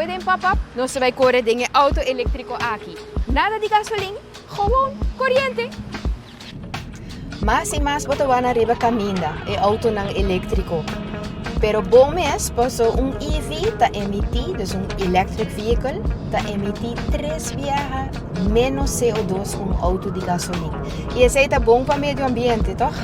pwedeng pop-up. No sabay kore din yung auto elektriko aki. Nada di gasoline, gewoon kuryente. Mas e mas botawan na riba caminda e auto ng elektriko. Pero bom mês, posso EV ta emitir, dus electric vehicle, ta emitir 3 viaja menos CO2 auto de gasolina. E esse aí tá bom para meio ambiente, toch?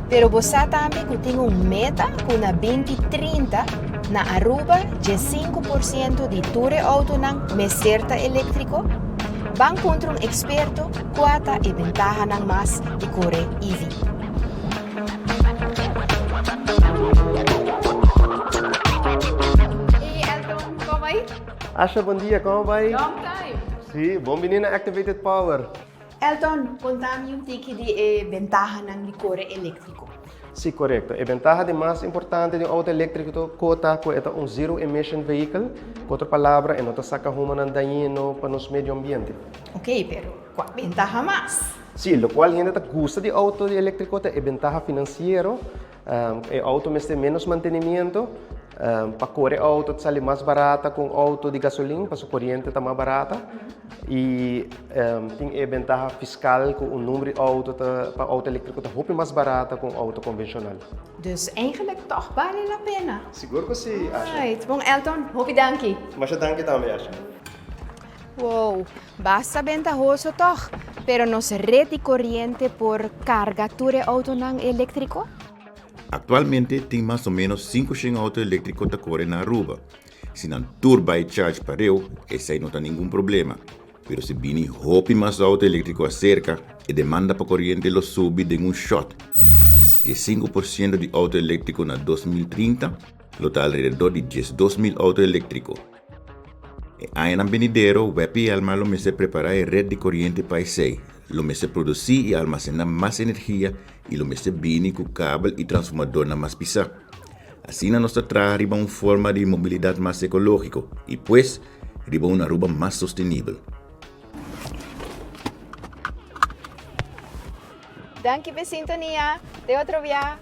Pero você também que tem meta que na 2030 na Aruba de 5% de ture auto ng meserta elétrico, bang contra experto quata e ventaja ng mas de core EV. Asha, bom dia, como vai? Long time. Sim, bom menina Activated Power. Elton, contame yung tiki di ventaja ng licore elétrico. Sim, correto. A ventaja de mais importante de um auto elétrico kota que é um zero emission vehicle. Com outra palavra, não está saca uma não dañino para nos meio ambiente. Ok, pero qual ventaja mais? Sim, lo qual ainda gusta de auto elétrico é ventaja financeiro. O auto tem menos mantenimento. Para correr auto sale mais barata com auto de gasolina, para a corrente está mais barata. E tem a ventaja fiscal com o número de auto para auto elétrico está muito mais barata com auto convencional. Dus eigenlijk toch vale la pena. Seguro que sim, Asha. Right, bom Elton, hopi dankie. Mas danke também, Asha. Wow, basta ventajoso toch, pero nos red de corriente por carga ture auto ng elétrico? Actualmente tem mais ou menos 5 autos elétricos que correm na Aruba. Se não turba e charge pareu, esse aí não tem nenhum problema. Pero se vini hopi mais auto elétrico acerca, e demanda para corrente lo sube de um shot. De 5% de auto elétrico na 2030, lo está alrededor de 12.000 autos elétricos. E aí na venidero, o web e alma lo me se preparar a rede de corrente para esse. Lo me se produzir e almacenar mais energia e lo me se vini com cabo e transformador na mais pisa. Assim nós traz uma forma de mobilidade mais ecológica e pues riba uma Aruba mais sustentável. Danke per sintonia. De outro via.